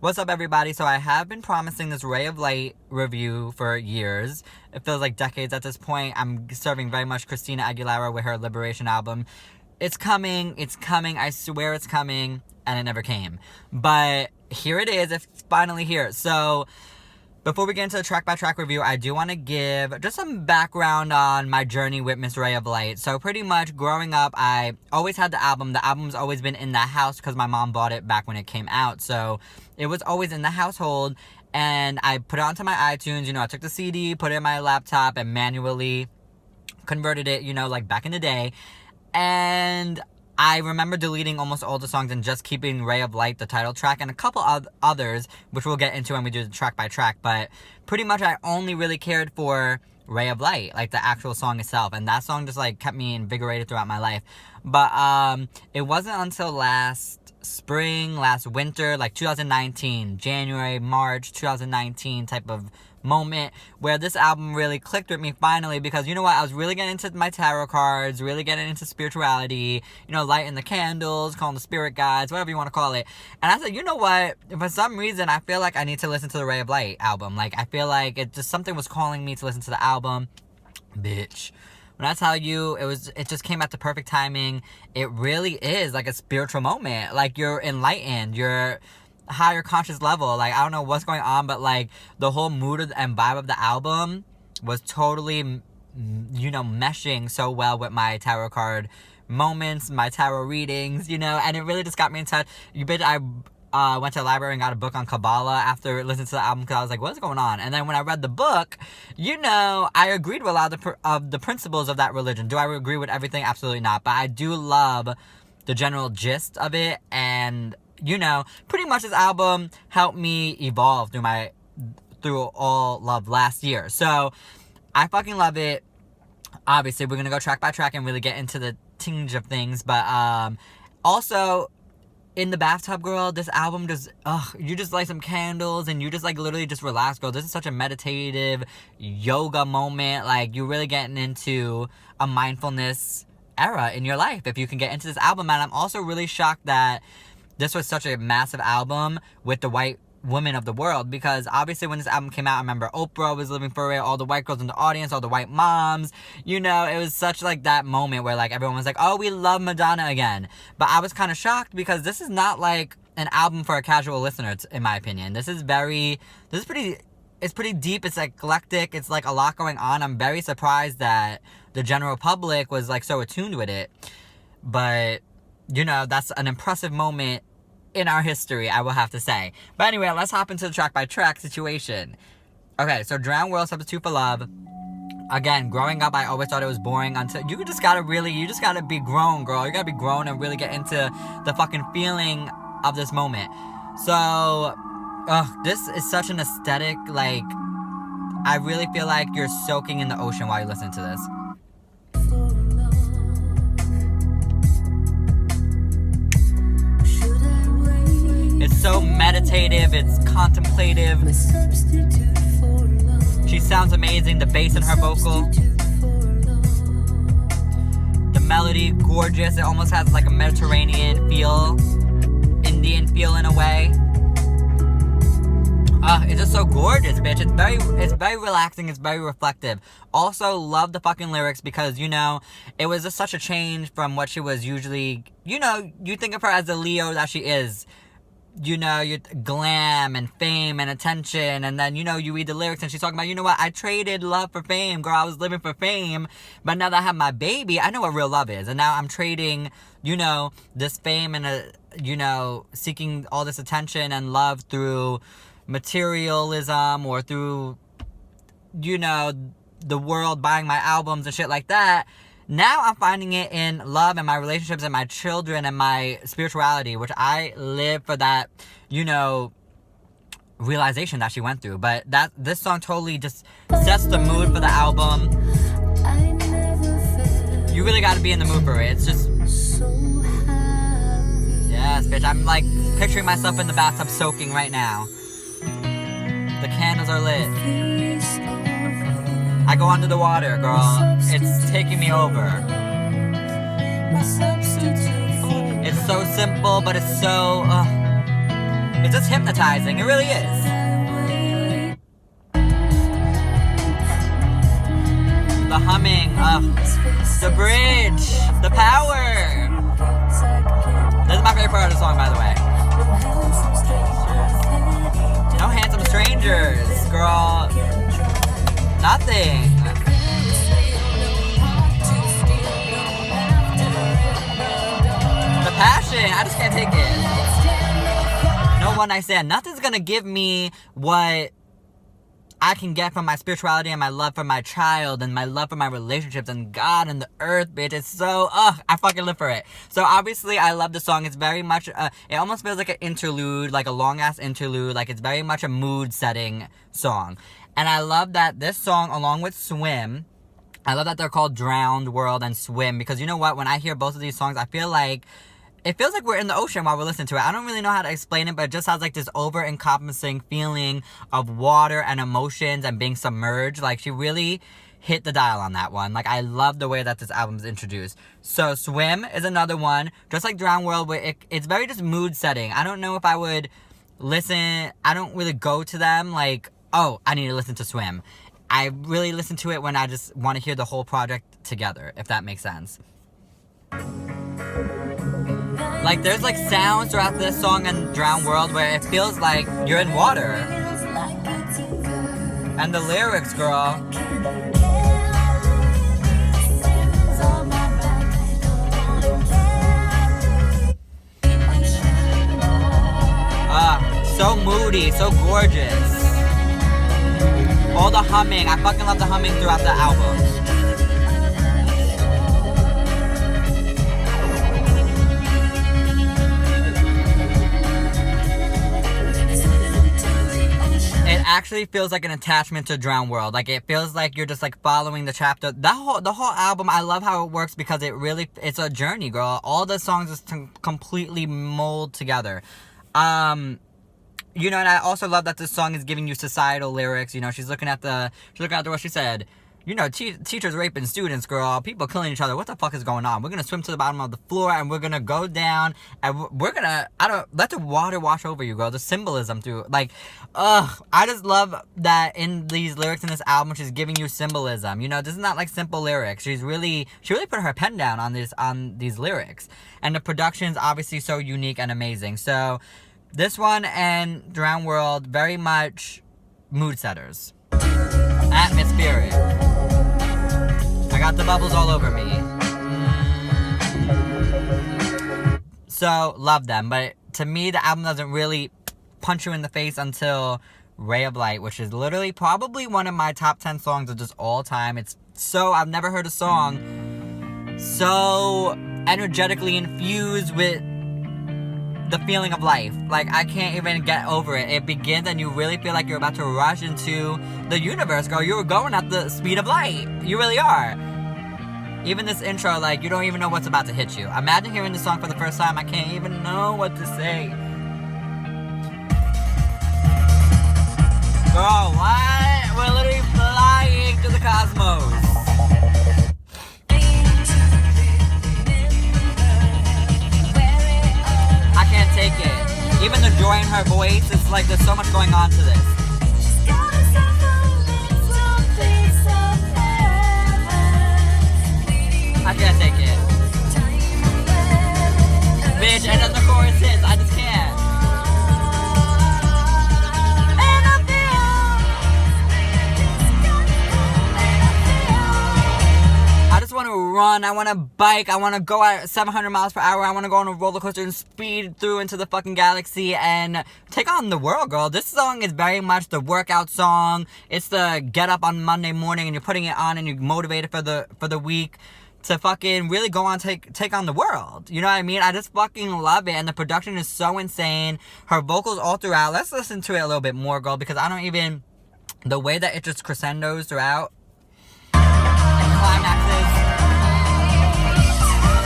What's up, everybody? So I have been promising this Ray of Light review for years. It feels like decades at this point. I'm serving very much Christina Aguilera with her Liberation album. It's coming, I swear it's coming, and it never came. But here it is, it's finally here. So before we get into the track-by-track review, I do want to give just some background on my journey with Miss Ray of Light. So pretty much, growing up, I always had the album. The album's always been in the house because my mom bought it back when it came out. So it was always in the household, and I put it onto my iTunes. I took the CD, put it in my laptop, and manually converted it, like back in the day. And I remember deleting almost all the songs and just keeping Ray of Light, the title track, and a couple of others, which we'll get into when we do the track by track. But pretty much I only really cared for Ray of Light, like the actual song itself. And that song just kept me invigorated throughout my life. But it wasn't until last winter, 2019, January, March 2019 type of moment where this album really clicked with me finally, because you know what, I was really getting into my tarot cards, really getting into spirituality, lighting the candles, calling the spirit guides, whatever you want to call it. And I said, you know what, for some reason I feel like I need to listen to the Ray of Light album. I feel like something was calling me to listen to the album. Bitch, when I tell you, it just came at the perfect timing. It really is like a spiritual moment. You're enlightened, you're higher conscious level. I don't know what's going on, but the whole mood and vibe of the album was totally meshing so well with my tarot card moments, my tarot readings, and it really just got me in touch. I went to the library and got a book on Kabbalah after listening to the album, because I was like, what's going on? And then when I read the book, I agreed with a lot of the principles of that religion. Do I agree with everything? Absolutely not. But I do love the general gist of it, and pretty much this album helped me evolve through all of last year. So I fucking love it. Obviously, we're gonna go track by track and really get into the tinge of things. But also, in the bathtub, girl, this album just, you just light some candles and you just literally just relax, girl. This is such a meditative yoga moment. You're really getting into a mindfulness era in your life if you can get into this album. And I'm also really shocked that this was such a massive album with the white women of the world, because obviously when this album came out, I remember Oprah was living for it, all the white girls in the audience, all the white moms, it was such that moment where everyone was like, oh, we love Madonna again. But I was kind of shocked, because this is not an album for a casual listener, in my opinion. It's pretty deep, it's eclectic, it's a lot going on. I'm very surprised that the general public was so attuned with it. But that's an impressive moment in our history, I will have to say. But anyway, let's hop into the track-by-track situation. Okay, so Drowned World, Substitute for Love. Again, growing up, I always thought it was boring until you just gotta be grown, girl. You gotta be grown and really get into the fucking feeling of this moment. So, this is such an aesthetic, I really feel like you're soaking in the ocean while you listen to this. It's so meditative, it's contemplative. She sounds amazing, the bass in her vocal. The melody, gorgeous. It almost has a Mediterranean feel, Indian feel in a way. It's just so gorgeous, bitch. It's very relaxing, it's very reflective. Also, love the fucking lyrics, because, it was just such a change from what she was usually, you think of her as the Leo that she is. You glam and fame and attention, and then, you read the lyrics and she's talking about, I traded love for fame, girl, I was living for fame, but now that I have my baby, I know what real love is, and now I'm trading, this fame and, seeking all this attention and love through materialism, or through, the world buying my albums and shit like that. Now I'm finding it in love and my relationships and my children and my spirituality, which I live for that, realization that she went through. But this song totally just sets the mood for the album. You really gotta be in the mood for it. It's just, yes, bitch. I'm picturing myself in the bathtub soaking right now. The candles are lit. I go under the water, girl. It's taking me over. It's so simple, but it's so It's just hypnotizing. It really is. The humming, the bridge, the power. This is my favorite part of the song, by the way. No handsome strangers, girl. Nothing. The passion, I just can't take it. No one night stand. Nothing's gonna give me what I can get from my spirituality and my love for my child and my love for my relationships and God and the earth, bitch. It's so, I fucking live for it. So obviously I love the song. It's very much, it almost feels like an interlude, like a long ass interlude. Like it's very much a mood setting song. And I love that this song, along with Swim, I love that they're called Drowned World and Swim, because you know what? When I hear both of these songs, it feels like we're in the ocean while we're listening to it. I don't really know how to explain it, but it just has like this over-encompassing feeling of water and emotions and being submerged. Like, she really hit the dial on that one. Like, I love the way that this album's introduced. So, Swim is another one. Just like Drown World, where it's very just mood setting. I don't know if I would listen. I don't really go to them like, oh, I need to listen to Swim. I really listen to it when I just want to hear the whole project together, if that makes sense. Like, there's like sounds throughout this song and Drown World where it feels like you're in water. And the lyrics, girl. So moody, so gorgeous. All the humming, I fucking love the humming throughout the album. It actually feels like an attachment to Drown World. Like, it feels like you're just like following the chapter. The whole album, I love how it works because it's a journey, girl. All the songs just completely mold together. You know, and I also love that this song is giving you societal lyrics. You know, she's looking at what she said. You know, teachers raping students, girl. People killing each other. What the fuck is going on? We're gonna swim to the bottom of the floor and we're gonna go down and we're gonna, let the water wash over you, girl. The symbolism through, like, I just love that in these lyrics in this album, she's giving you symbolism. You know, this is not like simple lyrics. She really put her pen down on these lyrics. And the production's obviously so unique and amazing. So, this one and Drown World, very much mood setters. Atmospheric. I got the bubbles all over me. So, love them. But to me, the album doesn't really punch you in the face until Ray of Light, which is literally probably one of my top 10 songs of just all time. It's so, I've never heard a song so energetically infused with the feeling of life. Like, I can't even get over it. It begins and you really feel like you're about to rush into the universe, girl. You're going at the speed of light. You really are. Even this intro, like, you don't even know what's about to hit you. Imagine hearing this song for the first time. I can't even know what to say. Girl, what? We're literally flying to the cosmos. I can't take it. Even the joy in her voice, it's like there's so much going on to this. I can't take it. Bitch, and then the chorus hits. I just can't. I just want to run. I want to bike. I want to go at 700 miles per hour. I want to go on a roller coaster and speed through into the fucking galaxy and take on the world, girl. This song is very much the workout song. It's the get up on Monday morning and you're putting it on and you're motivated for the week to fucking really go on take on the world. You know what I mean? I just fucking love it. And the production is so insane. Her vocals all throughout. Let's listen to it a little bit more, girl, because I don't even... The way that it just crescendos throughout. And climaxes.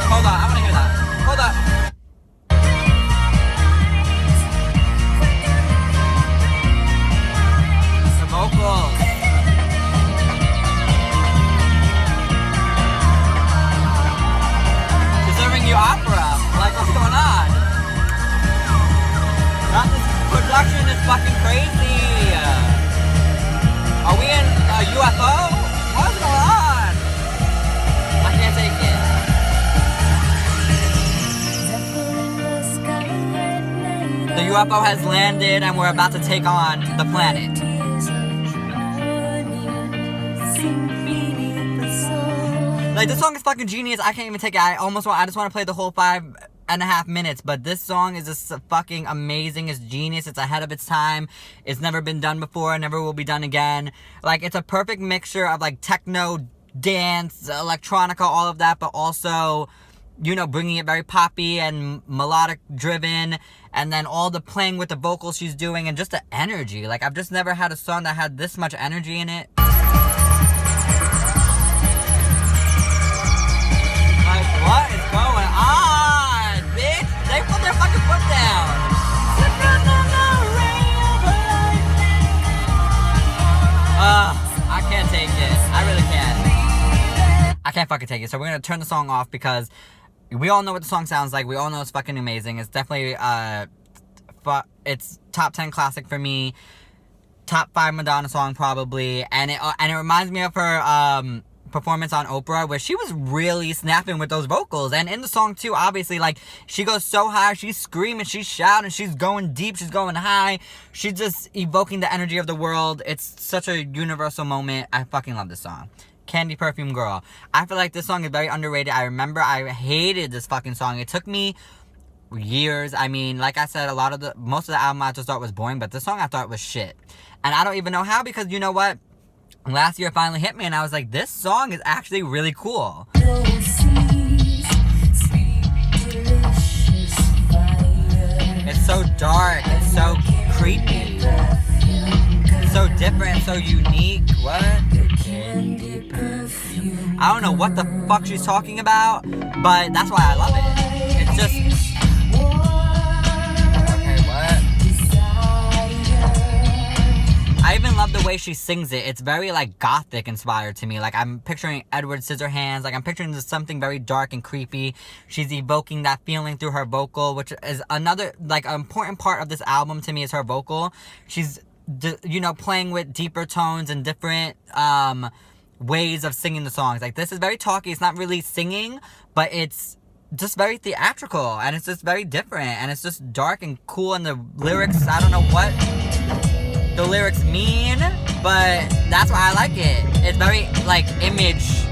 Hold on, I want to hear that. Hold up. The vocals. She's serving you opera. Like, what's going on? Not this is fucking crazy. Are we in a UFO? What's going on? I can't take it. The UFO has landed and we're about to take on the planet. Like, this song is fucking genius. I can't even take it. I just want to play the whole 5.5 minutes, but this song is just fucking amazing. It's genius. It's ahead of its time. It's never been done before. Never will be done again. Like, it's a perfect mixture of, like, techno, dance, electronica, all of that, but also, you know, bringing it very poppy and melodic driven, and then all the playing with the vocals she's doing, and just the energy. Like, I've just never had a song that had this much energy in it. What is going on, bitch? They put their fucking foot down. I can't take it. I really can't. I can't fucking take it. So we're gonna turn the song off because we all know what the song sounds like. We all know it's fucking amazing. It's definitely it's top 10 classic for me. Top 5 Madonna song probably, and it reminds me of her performance on Oprah, where she was really snapping with those vocals. And in the song too, obviously, like, she goes so high, she's screaming, she's shouting, she's going deep, she's going high, she's just evoking the energy of the world. It's such a universal moment. I fucking love this song. Candy Perfume Girl. I feel like this song is very underrated. I remember I hated this fucking song. It took me years. I mean, like I said, most of the album I just thought was boring, but this song I thought was shit. And I don't even know how, because you know what? Last year it finally hit me and I was like, this song is actually really cool. It's so dark, it's so creepy, it's so different, so unique. What? I don't know what the fuck she's talking about, but that's why I love it. It's just... I even love the way she sings it. It's very, like, gothic inspired to me. Like, I'm picturing Edward Scissorhands. Like, I'm picturing just something very dark and creepy. She's evoking that feeling through her vocal, which is another, like, important part of this album to me is her vocal. She's, you know, playing with deeper tones and different ways of singing the songs. Like, this is very talky. It's not really singing, but it's just very theatrical. And it's just very different. And it's just dark and cool. And the lyrics, I don't know what the lyrics mean, but that's why I like it. It's very, like, image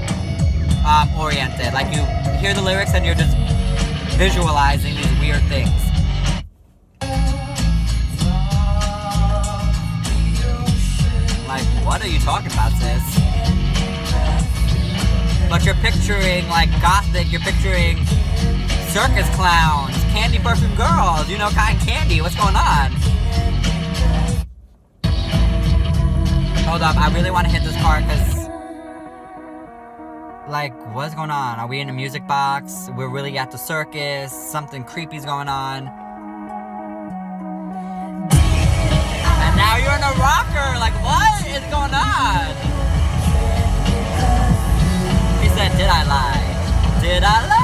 oriented. Like, you hear the lyrics and you're just visualizing these weird things. Like, what are you talking about, sis? But you're picturing, like, gothic, you're picturing circus clowns, candy perfume girls, you know, cotton candy. What's going on? Hold up, I really want to hit this part because, like, what's going on? Are we in a music box? We're really at the circus? Something creepy's going on? And now you're in a rocker! Like, what is going on? He said, did I lie? Did I lie?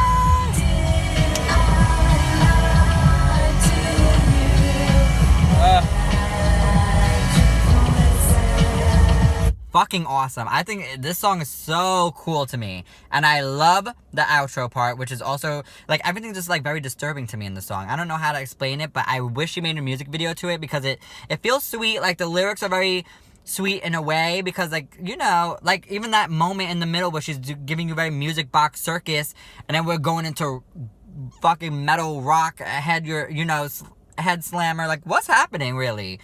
Fucking awesome. I think this song is so cool to me. And I love the outro part, which is also, like, everything's just, like, very disturbing to me in the song. I don't know how to explain it, but I wish she made a music video to it because it feels sweet. Like, the lyrics are very sweet in a way because, like, you know, like, even that moment in the middle where she's giving you very music box circus, and then we're going into fucking metal rock head slammer. Like, what's happening, really?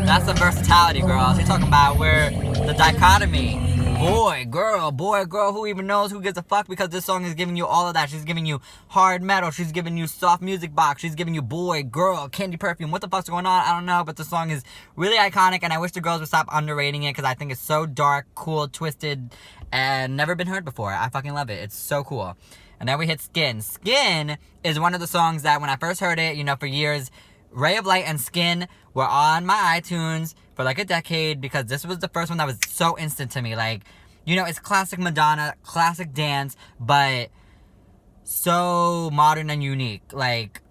That's the versatility, girl. She's talking about where the dichotomy. Boy, girl, who even knows, who gives a fuck, because this song is giving you all of that. She's giving you hard metal, she's giving you soft music box, she's giving you boy, girl, candy perfume. What the fuck's going on? I don't know, but the song is really iconic, and I wish the girls would stop underrating it, because I think it's so dark, cool, twisted, and never been heard before. I fucking love it. It's so cool. And then we hit Skin. Skin is one of the songs that when I first heard it, you know, for years, Ray of Light and Skin were on my iTunes for like a decade because this was the first one that was so instant to me. Like, you know, it's classic Madonna, classic dance, but so modern and unique. Like,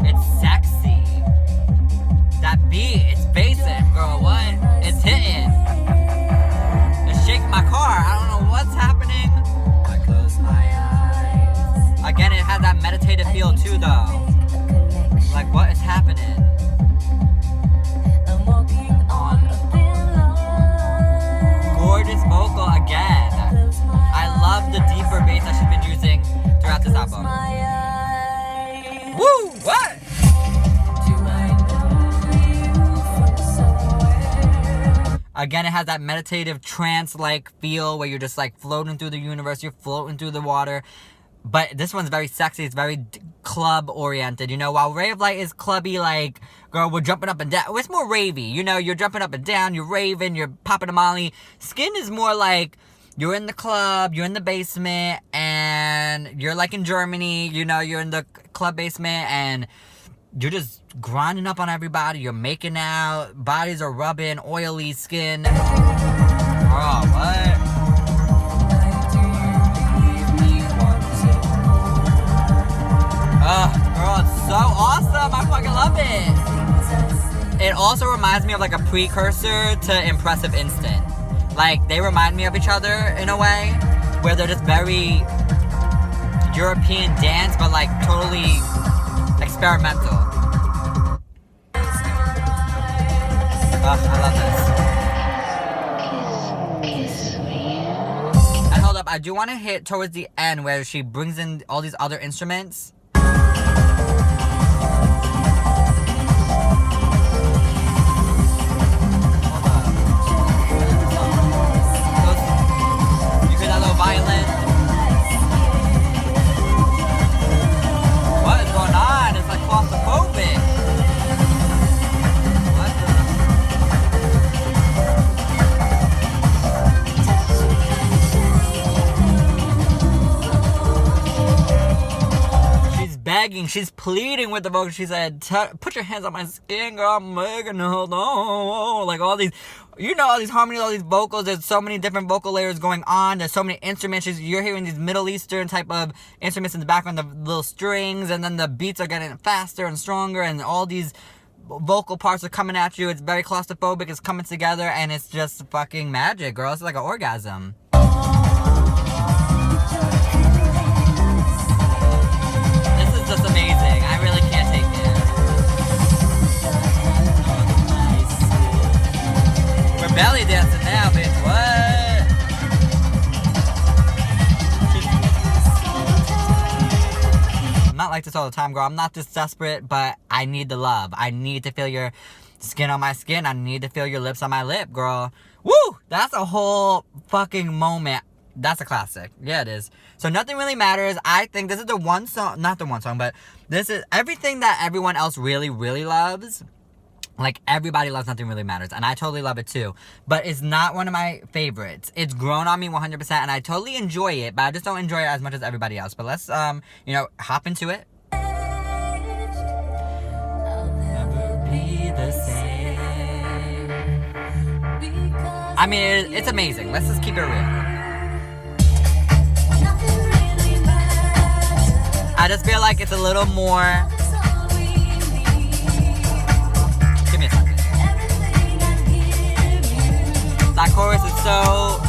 it's sexy. That beat, it's basic, girl. What? It's hitting. It's shaking my car. I don't know what's happening. I close my eyes. Again, it has that meditative feel too, though. Like, what is happening? I'm walking on a thin line. Gorgeous vocal again. I love the deeper bass that she's been using throughout this album. Woo! What? Again, it has that meditative trance-like feel where you're just like floating through the universe, you're floating through the water. But this one's very sexy, it's very club-oriented, you know, while Ray of Light is clubby, like, girl, we're jumping up and down. It's more ravey, you know, you're jumping up and down, you're raving, you're popping a molly. Skin is more like, you're in the club, you're in the basement, and you're like in Germany, you know, you're in the club basement, and you're just grinding up on everybody, you're making out, bodies are rubbing, oily skin. Oh, what? Girl, it's so awesome. I fucking love it. It also reminds me of like a precursor to Impressive Instant. Like, they remind me of each other in a way where they're just very European dance, but like totally experimental. I love this. And hold up, I do want to hit towards the end where she brings in all these other instruments. Violin. What is going on? It's like claustrophobic. What the? She's begging. She's pleading with the vocal. She said, "Put your hands on my skin, girl. I'm begging to hold on." Like all these. You know, all these harmonies, all these vocals, there's so many different vocal layers going on, there's so many instruments, you're hearing these Middle Eastern type of instruments in the background, the little strings, and then the beats are getting faster and stronger, and all these vocal parts are coming at you, it's very claustrophobic, it's coming together, and it's just fucking magic, girl, it's like an orgasm. This is just amazing, I really can't take it. Belly dancing now, bitch. What? I'm not like this all the time, girl. I'm not this desperate, but I need the love. I need to feel your skin on my skin. I need to feel your lips on my lip, girl. Woo! That's a whole fucking moment. That's a classic. Yeah, it is. So Nothing Really Matters. I think this is the one song, not the one song, but this is everything that everyone else really, really loves. Like, everybody loves Nothing Really Matters, and I totally love it too. But it's not one of my favorites. It's grown on me 100%, and I totally enjoy it, but I just don't enjoy it as much as everybody else. But let's, you know, hop into it. I'll never be the same. I mean, it's amazing. Let's just keep it real. I just feel like it's a little more... That chorus is so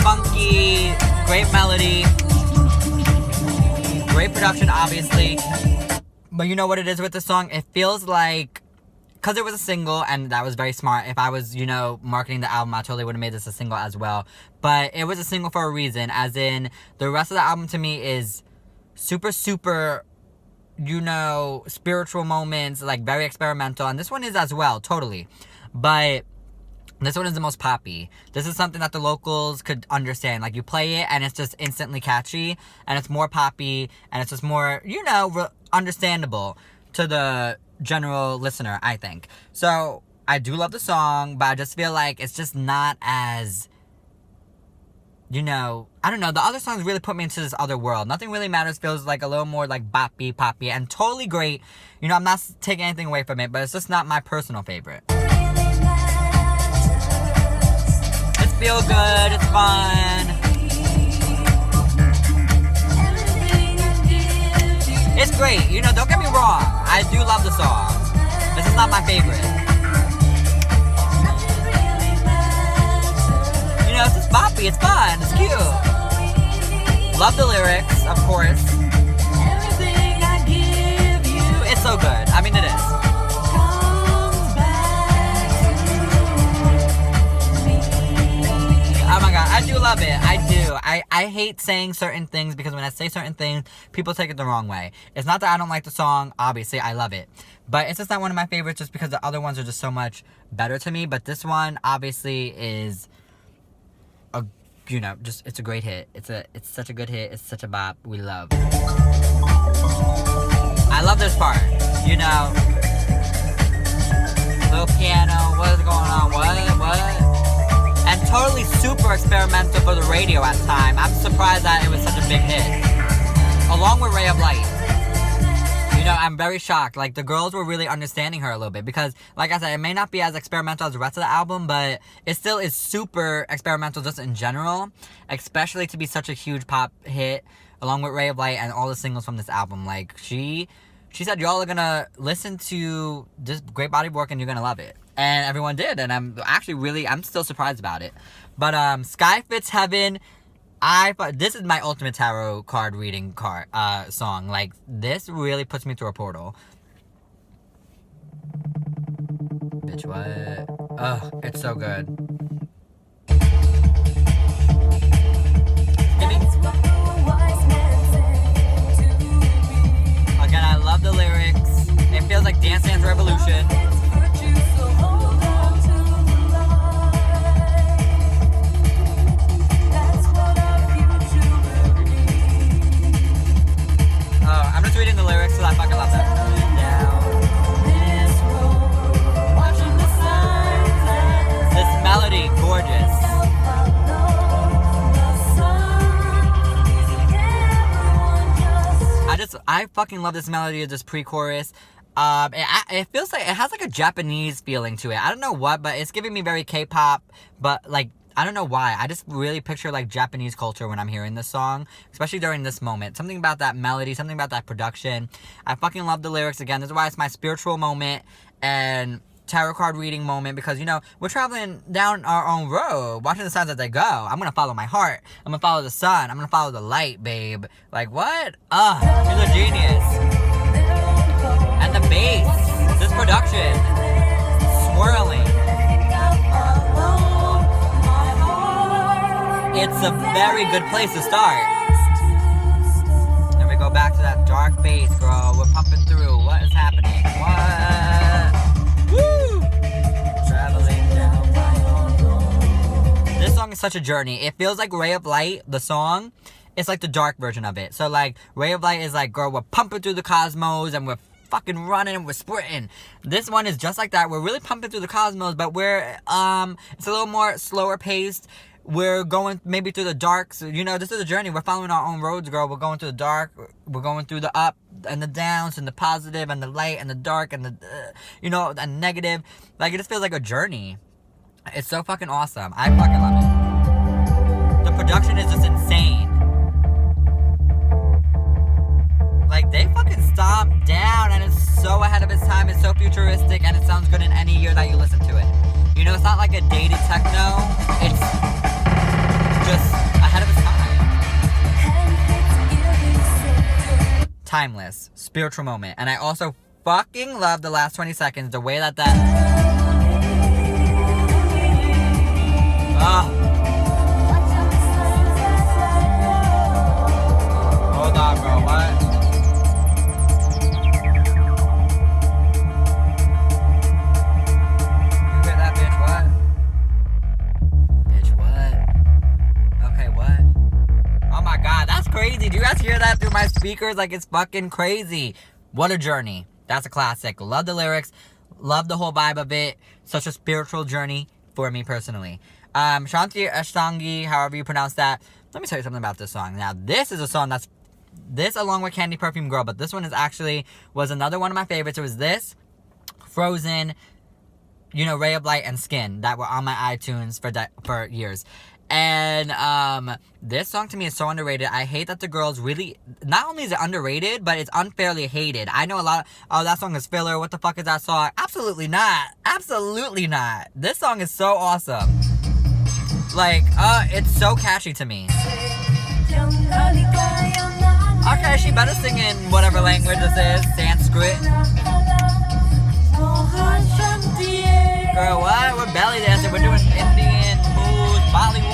funky, great melody, great production, obviously. But you know what it is with the song? It feels like, because it was a single, and that was very smart. If I was, you know, marketing the album, I totally would have made this a single as well. But it was a single for a reason, as in, the rest of the album to me is super, super, you know, spiritual moments, like very experimental. And this one is as well, totally. But... this one is the most poppy. This is something that the locals could understand. Like, you play it, and it's just instantly catchy, and it's more poppy, and it's just more, you know, understandable to the general listener, I think. So, I do love the song, but I just feel like it's just not as you know, I don't know, the other songs really put me into this other world. Nothing Really Matters feels like a little more like boppy, poppy, and totally great. You know, I'm not taking anything away from it, but it's just not my personal favorite. It's feel good, it's fun. It's great, you know, don't get me wrong. I do love the song. This is not my favorite. You know, it's just boppy, it's fun, it's cute. Love the lyrics, of course. Everything I give you. It's so good. I mean, it is. Oh my god, I do love it. I do. I hate saying certain things because when I say certain things, people take it the wrong way. It's not that I don't like the song. Obviously, I love it. But it's just not one of my favorites just because the other ones are just so much better to me. But this one, obviously, is... you know, just it's a great hit. It's such a good hit. It's such a bop. We love. I love this part. You know, little piano. What is going on? What? And totally super experimental for the radio at the time. I'm surprised that it was such a big hit. Along with Ray of Light. You know, I'm very shocked. Like, the girls were really understanding her a little bit. Because, like I said, it may not be as experimental as the rest of the album, but it still is super experimental just in general. Especially to be such a huge pop hit, along with Ray of Light and all the singles from this album. Like, she said, y'all are gonna listen to this great body of work and you're gonna love it. And everyone did. And I'm still surprised about it. But, Sky Fits Heaven... this is my ultimate tarot card reading song. Like, this really puts me through a portal. Bitch, what? Ugh, it's so good. Again, I love the lyrics. It feels like Dance Dance Revolution. I'm just reading the lyrics because I fucking love them. This melody, gorgeous. I fucking love this melody of this pre-chorus. It feels like, it has like a Japanese feeling to it. I don't know what, but it's giving me very K-pop, but like, I don't know why. I just really picture like Japanese culture when I'm hearing this song, especially during this moment. Something about that melody, something about that production. I fucking love the lyrics again. This is why it's my spiritual moment and tarot card reading moment, because, you know, we're traveling down our own road, watching the signs as they go. I'm gonna follow my heart. I'm gonna follow the sun. I'm gonna follow the light, babe. Like, what? She's a genius. And the bass, this production, swirling. It's a very good place to start. Then we go back to that dark bass, girl. We're pumping through. What is happening? What? Woo! Traveling down my own road. This song is such a journey. It feels like Ray of Light, the song. It's like the dark version of it. So, like, Ray of Light is like, girl, we're pumping through the cosmos and we're fucking running and we're sprinting. This one is just like that. We're really pumping through the cosmos, but we're, it's a little more slower paced. We're going maybe through the dark. So, you know, this is a journey. We're following our own roads, girl. We're going through the dark. We're going through the up and the downs and the positive and the light and the dark and the, you know, the negative. Like, it just feels like a journey. It's so fucking awesome. I fucking love it. The production is just insane. Like, they fucking stomped down and it's so ahead of its time. It's so futuristic and it sounds good in any year that you listen to it. You know, it's not like a dated techno. It's just ahead of its time. Timeless. Spiritual moment. And I also fucking love the last 20 seconds. The way that Hold on, bro. What? Crazy. Do you guys hear that through my speakers? Like, it's fucking crazy. What a journey. That's a classic. Love the lyrics. Love the whole vibe of it. Such a spiritual journey for me personally. Shanti, Ashtangi, however you pronounce that. Let me tell you something about this song. Now, this is a song that's, this along with Candy Perfume Girl, but this one was another one of my favorites. It was this, Frozen, you know, Ray of Light, and Skin that were on my iTunes for years. And this song to me is so underrated. I hate that the girls really, not only is it underrated, but it's unfairly hated. I know a lot of, oh, that song is filler, what the fuck is that song? Absolutely not. Absolutely not. This song is so awesome. Like, it's so catchy to me. Okay, she better sing in whatever language this is. Sanskrit. Girl, what? We're belly dancing. We're doing Indian moves, Bollywood.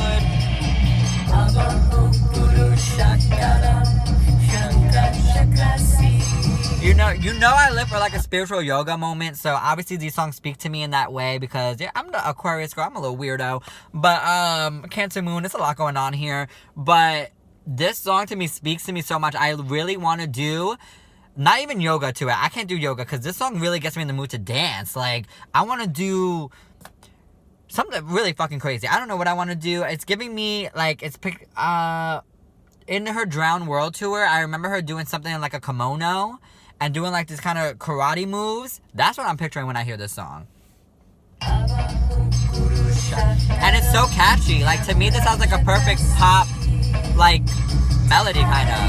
You know I live for like a spiritual yoga moment, so obviously these songs speak to me in that way because, yeah, I'm the Aquarius girl. I'm a little weirdo. But, Cancer Moon, there's a lot going on here. But this song to me speaks to me so much. I really want to do, not even yoga to it. I can't do yoga because this song really gets me in the mood to dance. Like, I want to do something really fucking crazy. I don't know what I want to do. It's giving me, like, in her Drown World tour, I remember her doing something in, like, a kimono and doing, like, this kind of karate moves. That's what I'm picturing when I hear this song. And it's so catchy. Like, to me, this sounds like a perfect pop, like, melody, kind of.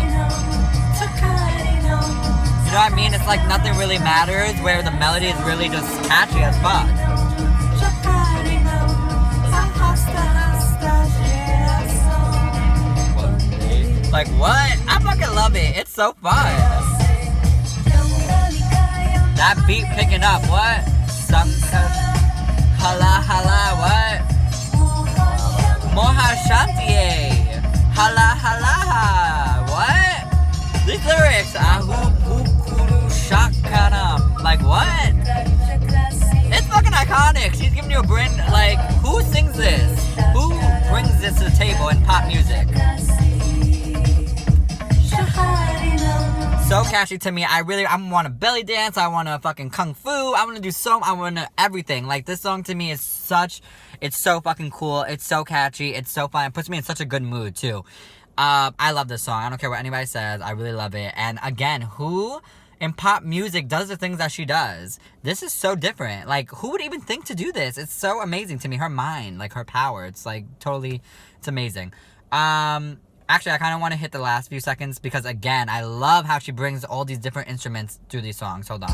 You know what I mean? It's like Nothing Really Matters, where the melody is really just catchy as fuck. Like, what? I fucking love it. It's so fun. That beat picking up, what? Some hala hala, what? Moha Shanti, hala hala, what? These lyrics, ahu pukuru shakanam. Like, what? It's fucking iconic. She's giving you a brain, like, who sings this? Who brings this to the table in pop music? So catchy to me. I want to belly dance. I want to fucking kung fu. I want to everything. Like, this song to me is it's so fucking cool. It's so catchy. It's so fun. It puts me in such a good mood too. I love this song. I don't care what anybody says. I really love it. And again, who in pop music does the things that she does? This is so different. Like, who would even think to do this? It's so amazing to me. Her mind, like her power. It's like totally, it's amazing. Actually, I kind of want to hit the last few seconds because, again, I love how she brings all these different instruments through these songs. Hold on.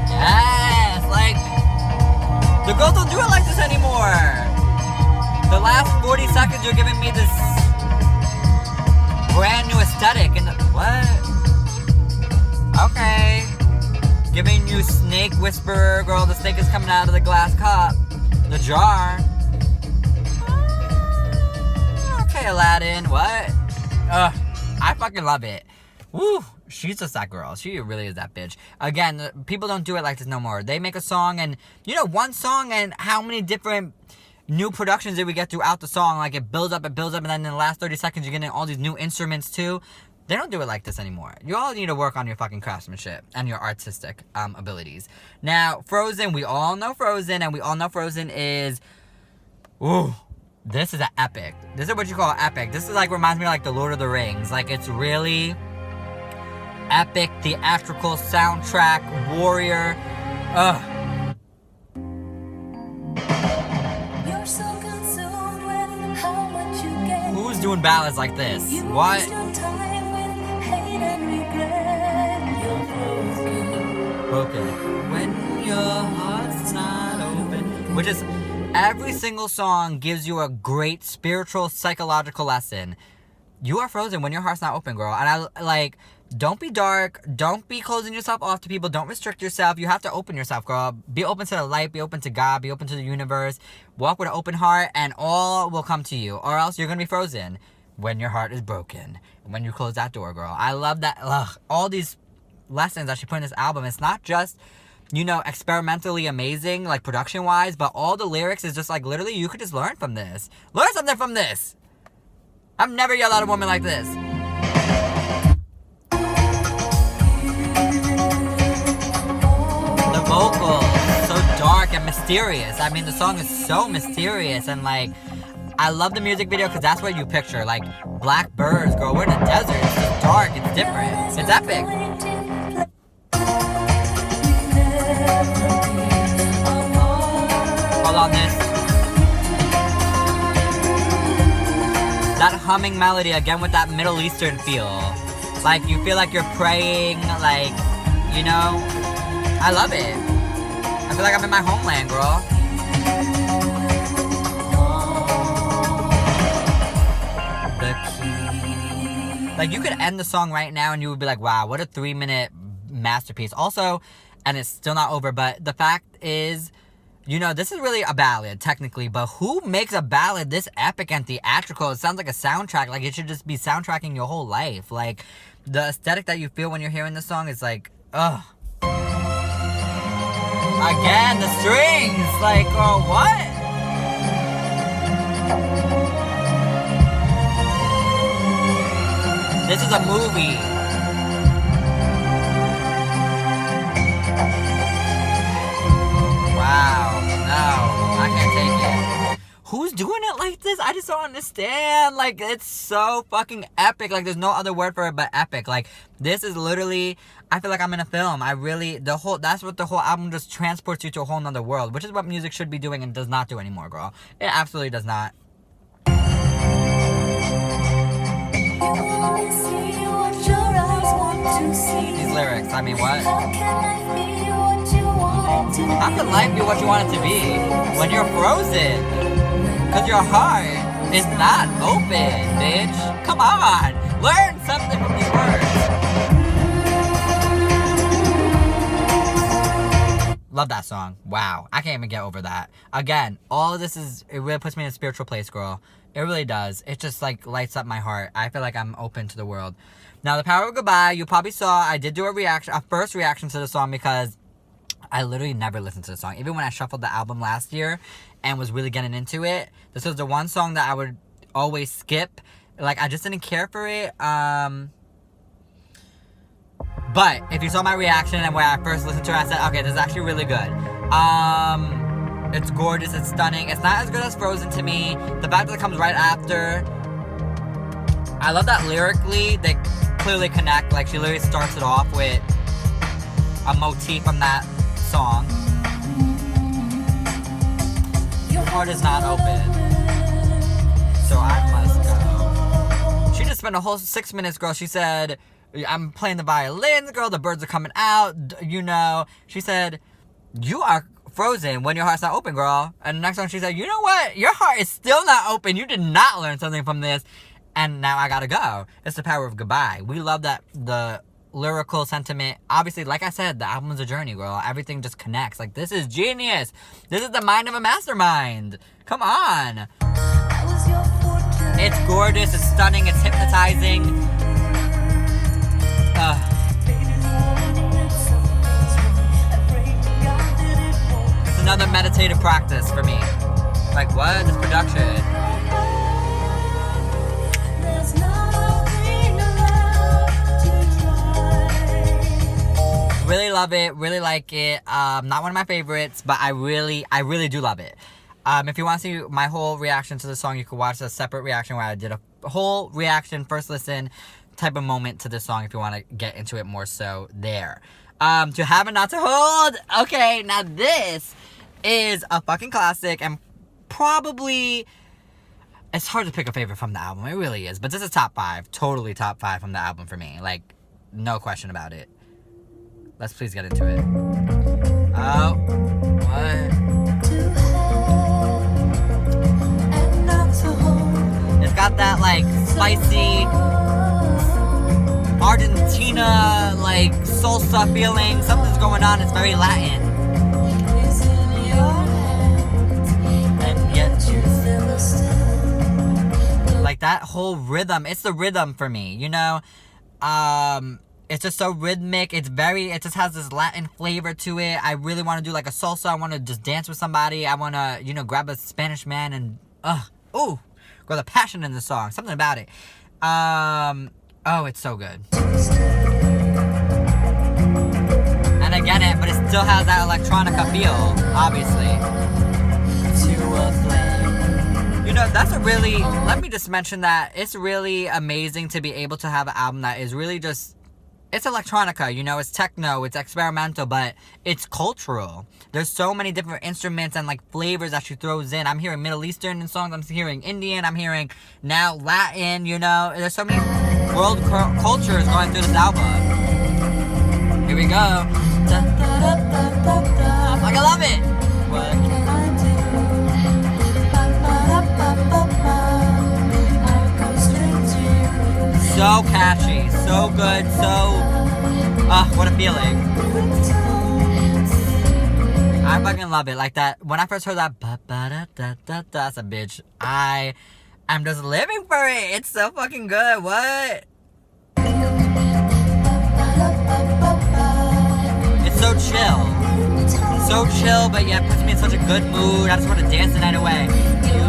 Yes! Like, the girls don't do it like this anymore. The last 40 seconds, you're giving me this brand new aesthetic. And what? Okay. Giving you Snake Whisperer, girl. The snake is coming out of the glass cup. The jar. Okay, Aladdin, what? I fucking love it. Woo, she's just that girl. She really is that bitch. Again, people don't do it like this no more. They make a song and, you know, one song and how many different new productions did we get throughout the song? Like, it builds up, and then in the last 30 seconds, you're getting all these new instruments too. They don't do it like this anymore. You all need to work on your fucking craftsmanship and your artistic abilities. Now, Frozen, we all know Frozen, and we all know Frozen is, ooh, this is an epic. This is what you call epic. This is like, reminds me of like the Lord of the Rings. Like, it's really epic, theatrical, soundtrack, warrior. You're so consumed with how much you get. Who's doing ballads like this? You What? waste your time with hate and regret. You're Broken. When your heart's not open. Which is, every single song gives you a great spiritual, psychological lesson. You are frozen when your heart's not open, girl. And I, like, don't be dark. Don't be closing yourself off to people. Don't restrict yourself. You have to open yourself, girl. Be open to the light. Be open to God. Be open to the universe. Walk with an open heart, and all will come to you. Or else you're going to be frozen when your heart is broken. When you close that door, girl. I love that. Ugh, all these lessons that she put in this album. It's not just, you know, experimentally amazing, like, production-wise, but all the lyrics is just, like, literally, you could just learn from this. Learn something from this! I've never yelled at a woman like this. The vocals, so dark and mysterious. mysterious. I mean, the song is so mysterious, and like, I love the music video because that's what you picture. Like, black birds, girl. We're in a desert. It's just dark. It's different. It's epic. Hold on, this. That humming melody again with that Middle Eastern feel. Like, you feel like you're praying, like, you know? I love it. I feel like I'm in my homeland, girl. The key. Like, you could end the song right now and you would be like, wow, what a 3-minute masterpiece. Also, and it's still not over, but the fact is, you know, this is really a ballad, technically, but who makes a ballad this epic and theatrical? It sounds like a soundtrack. Like, it should just be soundtracking your whole life. Like, the aesthetic that you feel when you're hearing this song is like, ugh. Again, the strings! Like, oh, what? This is a movie. Wow. No, I can't take it. Who's doing it like this? I just don't understand. Like, it's so fucking epic. Like, there's no other word for it but epic. Like, this is literally, I feel like I'm in a film. That's what the whole album just transports you to a whole nother world, which is what music should be doing and does not do anymore, girl. It absolutely does not. These lyrics, I mean, what? How can life be what you want it to be when you're frozen? Because your heart is not open, bitch. Come on. Learn something from these words. Love that song. Wow. I can't even get over that. Again, all of this it really puts me in a spiritual place, girl. It really does. It just, like, lights up my heart. I feel like I'm open to the world. Now, The Power of Goodbye, you probably saw I did do a first reaction to the song because I literally never listened to the song. Even when I shuffled the album last year and was really getting into it, this was the one song that I would always skip. Like, I just didn't care for it. But if you saw my reaction and when I first listened to it, I said, okay, this is actually really good. It's gorgeous, it's stunning. It's not as good as Frozen to me. The fact that it comes right after. I love that lyrically, they clearly connect. Like, she literally starts it off with a motif from that song. Your heart is not open, so I must go. She just spent a whole 6 minutes, girl. She said, I'm playing the violins, girl. The birds are coming out, you know. She said, you are frozen when your heart's not open, girl. And the next song she said, you know what? Your heart is still not open. You did not learn something from this. And now I gotta go. It's The Power of Goodbye. We love that, the lyrical sentiment. Obviously, like I said, the album is a journey, girl. Everything just connects. Like, this is genius. This is the mind of a mastermind. Come on. It's gorgeous. It's stunning. It's hypnotizing. It's another meditative practice for me. Like, what? This production. Really love it, really like it. Not one of my favorites, but I really do love it. If you want to see my whole reaction to the song, you can watch a separate reaction where I did a whole reaction, first listen type of moment to this song if you want to get into it more so there. To Have and Not to Hold. Okay, now this is a fucking classic and probably, it's hard to pick a favorite from the album. It really is. But this is top 5. Totally top 5 from the album for me. Like, no question about it. Let's please get into it. Oh, what? It's got that, like, spicy Argentina, like, salsa feeling. Something's going on. It's very Latin. And yet like, that whole rhythm. It's the rhythm for me, you know? It's just so rhythmic. It just has this Latin flavor to it. I really want to do like a salsa. I want to just dance with somebody. I want to, you know, grab a Spanish man and, ooh, girl, the passion in the song. Something about it. Oh, it's so good. And I get it, but it's still has that electronica feel, obviously. To a flame. You know, that's a really, let me just mention that it's really amazing to be able to have an album that is really just, it's electronica, you know, it's techno, it's experimental, but it's cultural. There's so many different instruments and like flavors that she throws in. I'm hearing Middle Eastern in songs, I'm hearing Indian, I'm hearing now Latin, you know. There's so many world cultures going through this album. Here we go. Da, da, da, da, da, da. Like, I love it. What can I do? Ba, ba, da, ba, ba, ba. I'll come straight to you. So catchy, so good, so... what a feeling. I fucking love it. Like that, when I first heard that, ba, ba, da, da, da, da, that's a bitch. I'm just living for it. It's so fucking good. What? It's so chill. So chill, but yet puts me in such a good mood. I just want to dance the night away. You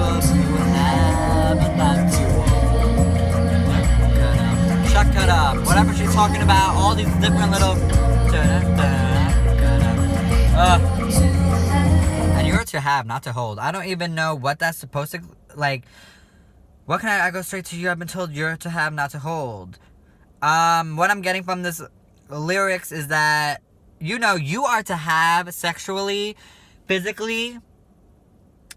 have a lot to shut cut up. Whatever she's talking about, all these different little. And you're to have, not to hold. I don't even know what that's supposed to like. What can I go straight to you? I've been told you're to have, not to hold. What I'm getting from this lyrics is that, you know, you are to have sexually, physically.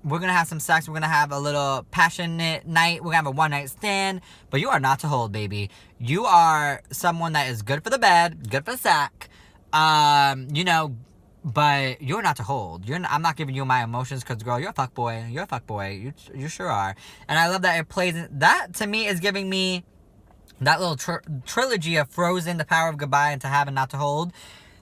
We're gonna have some sex. We're gonna have a little passionate night. We're gonna have a one night stand. But you are not to hold, baby. You are someone that is good for the bed, good for the sack. You know, but you're not to hold. I'm not giving you my emotions because, girl, you're a fuckboy. You're a fuckboy. You sure are. And I love that it plays. That, to me, is giving me that little trilogy of Frozen, The Power of Goodbye, and To Have and Not to Hold.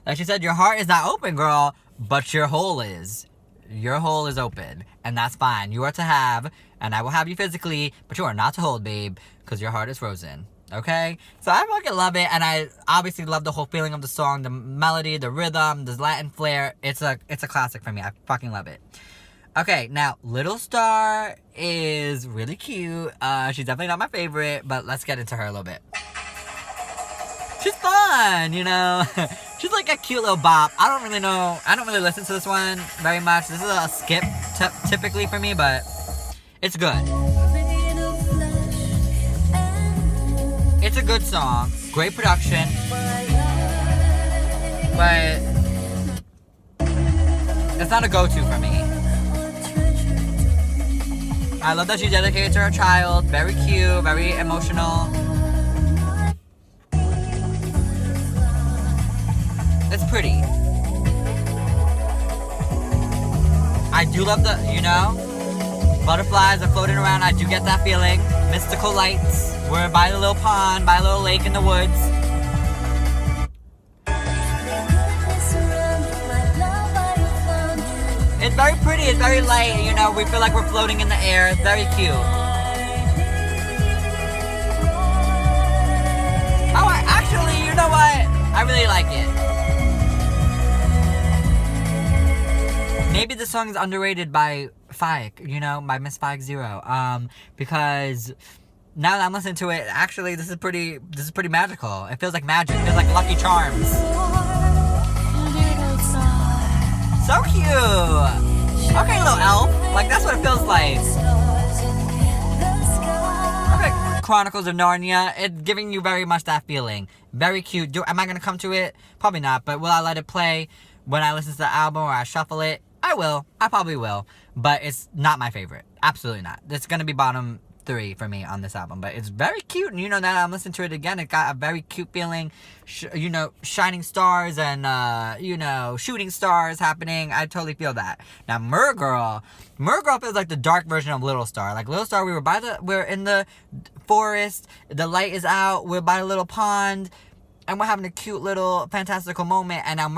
Like she said, your heart is not open, girl, but your hole is. Your hole is open, and that's fine. You are to have, and I will have you physically, but you are not to hold, babe, because your heart is frozen. Okay? So I fucking love it, and I obviously love the whole feeling of the song, the melody, the rhythm, the Latin flair. It's a classic for me. I fucking love it. Okay, now, Little Star is really cute. She's definitely not my favorite, but let's get into her a little bit. She's fun, you know? She's like a cute little bop. I don't really know. I don't really listen to this one very much. This is a skip typically for me, but it's good. It's a good song. Great production. But it's not a go-to for me. I love that she dedicated to her child. Very cute, very emotional. It's pretty. I do love the, you know, butterflies are floating around. I do get that feeling. Mystical lights. We're by the little pond, by a little lake in the woods. It's very pretty. It's very light. You know, we feel like we're floating in the air. It's very cute. Oh, actually, you know what? I really like it. Maybe the song is underrated by Fike, you know, by Miss Fike Zero. Because now that I'm listening to it, actually, this is pretty magical. It feels like magic. It feels like Lucky Charms. So cute. Okay, little elf. Like, that's what it feels like. Okay, Chronicles of Narnia. It's giving you very much that feeling. Very cute. Am I going to come to it? Probably not. But will I let it play when I listen to the album or I shuffle it? I will. I probably will. But it's not my favorite. Absolutely not. It's going to be bottom 3 for me on this album. But it's very cute. And you know, now that I'm listening to it again, it got a very cute feeling. You know, shining stars and, you know, shooting stars happening. I totally feel that. Now, Mergirl feels like the dark version of Little Star. Like, Little Star, we're in the forest. The light is out. We're by a little pond. And we're having a cute little fantastical moment. And now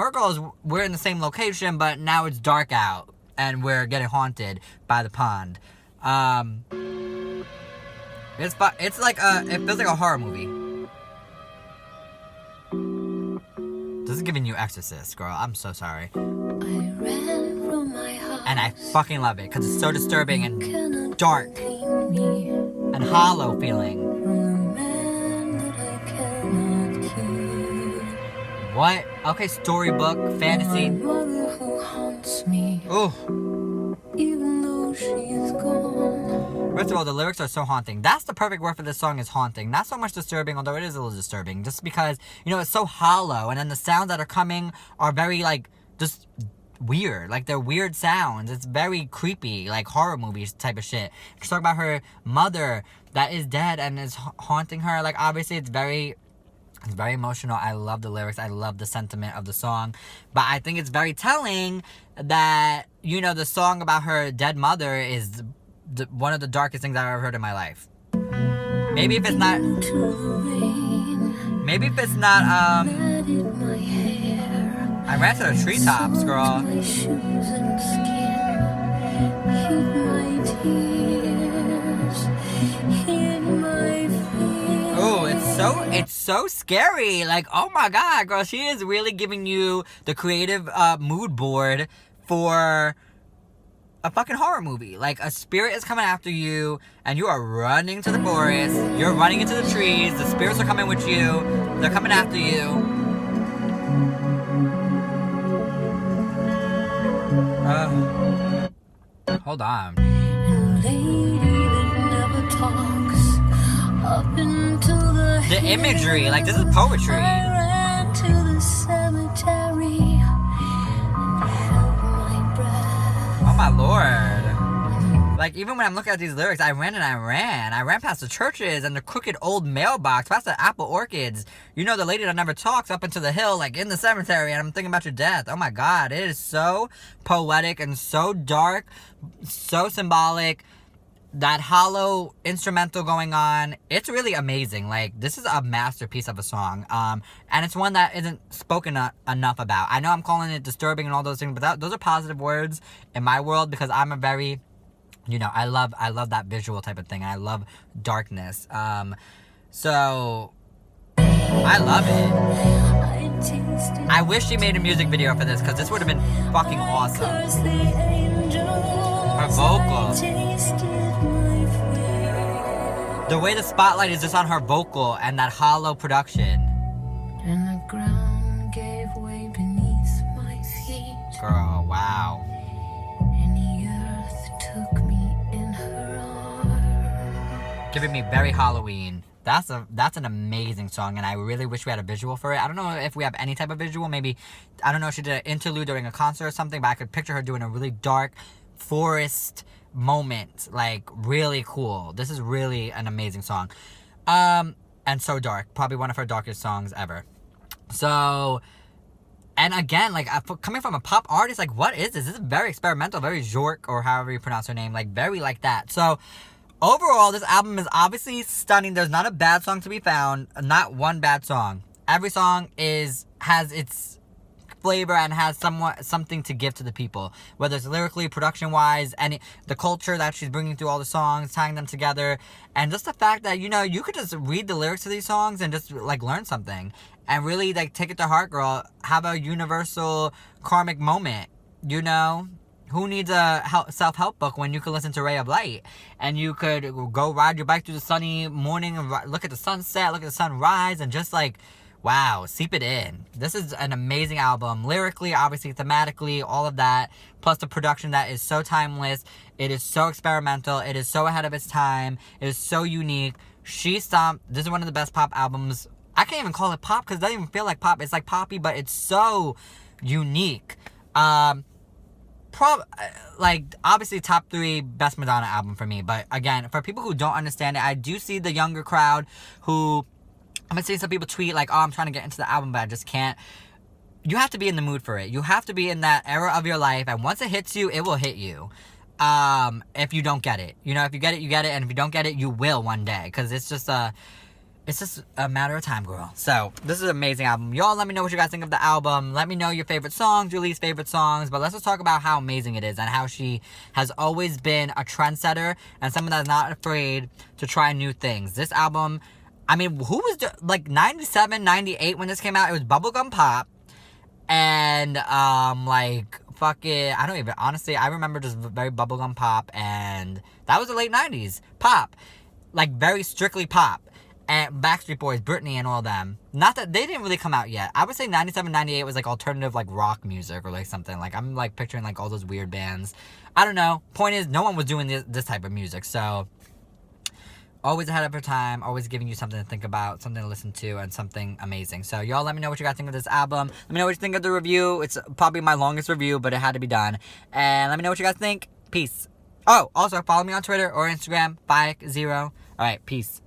we're in the same location, but now it's dark out. And we're getting haunted by the pond. It's like it feels like a horror movie. This is giving you Exorcist, girl. I'm so sorry. And I fucking love it. Because it's so disturbing and dark. And hollow feeling. What? Okay, storybook, fantasy. Mother who haunts me, Ooh. even though she's gone. First of all, the lyrics are so haunting. That's the perfect word for this song, is haunting. Not so much disturbing, although it is a little disturbing. Just because, it's so hollow. And then the sounds that are coming are very, just weird. They're weird sounds. It's very creepy, horror movies type of shit. She's talking about her mother that is dead and is haunting her. Obviously, it's very emotional. I love the lyrics. I love the sentiment of the song. But I think it's very telling that, the song about her dead mother is one of the darkest things I've ever heard in my life. Maybe if it's not... Maybe if it's not, I ran to the treetops, girl. Oh, it's so scary. Oh my god, girl, she is really giving you the creative mood board for a fucking horror movie. A spirit is coming after you, and you are running to the forest. You're running into the trees. The spirits are coming with you. They're coming after you. Hold on. The imagery, this is poetry. I ran to the cemetery and held my breath. Oh my lord. Even when I'm looking at these lyrics, I ran. I ran past the churches and the crooked old mailbox, past the apple orchids. The lady that never talks up into the hill, in the cemetery, and I'm thinking about your death. Oh my god, it is so poetic and so dark, so symbolic. That hollow instrumental going on, it's really amazing. This is a masterpiece of a song. And it's one that isn't spoken enough about. I know I'm calling it disturbing and all those things, but those are positive words in my world, because I'm a very, I love that visual type of thing. And I love darkness. So I love it. I wish she made a music video for this, because this would have been fucking awesome. Her vocals. The way the spotlight is just on her vocal and that hollow production. And the ground gave way beneath my feet. Girl, wow. And the earth took me in her arms. Giving me very Halloween. That's an amazing song, and I really wish we had a visual for it. I don't know if we have any type of visual. Maybe, I don't know if she did an interlude during a concert or something, but I could picture her doing a really dark forest moment, really cool. This is really an amazing song, and so dark, probably one of her darkest songs ever. So, and again, coming from a pop artist, what is this? This is very experimental, very Jork, or however you pronounce her name, very like that. So overall, this album is obviously stunning. There's not a bad song to be found, not one bad song. Every song has its flavor and has something to give to the people, whether it's lyrically, production wise, and the culture that she's bringing through all the songs, tying them together, and just the fact that you could just read the lyrics to these songs and just learn something and really take it to heart, girl. Have a universal karmic moment. Who needs a self-help book when you can listen to Ray of Light, and you could go ride your bike through the sunny morning and look at the sunset, look at the sunrise, and just wow, seep it in. This is an amazing album. Lyrically, obviously, thematically, all of that. Plus the production that is so timeless. It is so experimental. It is so ahead of its time. It is so unique. She stomped. This is one of the best pop albums. I can't even call it pop, because it doesn't even feel like pop. It's poppy, but it's so unique. Obviously top 3 best Madonna album for me. But again, for people who don't understand it, I do see the younger crowd who... I'm gonna see some people tweet oh, I'm trying to get into the album, but I just can't. You have to be in the mood for it. You have to be in that era of your life, and once it hits you, it will hit you. If you don't get it. If you get it, you get it, and if you don't get it, you will one day, because it's just a matter of time, girl. So, this is an amazing album. Y'all let me know what you guys think of the album. Let me know your favorite songs, your least favorite songs, but let's just talk about how amazing it is, and how she has always been a trendsetter, and someone that's not afraid to try new things. This album... who was 97, 98 when this came out? It was bubblegum pop. And, fucking, I don't even, honestly, I remember just very bubblegum pop. And that was the late 90s. Pop. Very strictly pop. and Backstreet Boys, Britney, and all them. Not that they didn't really come out yet. I would say 97, 98 was like alternative like rock music or like something. Like I'm like picturing like all those weird bands. I don't know. Point is, no one was doing this type of music. So always ahead of her time, always giving you something to think about, something to listen to, and something amazing. So y'all let me know what you guys think of this album. Let me know what you think of the review. It's probably my longest review, but it had to be done. And let me know what you guys think. Peace. Oh, also follow me on Twitter or Instagram, 50. Alright, peace.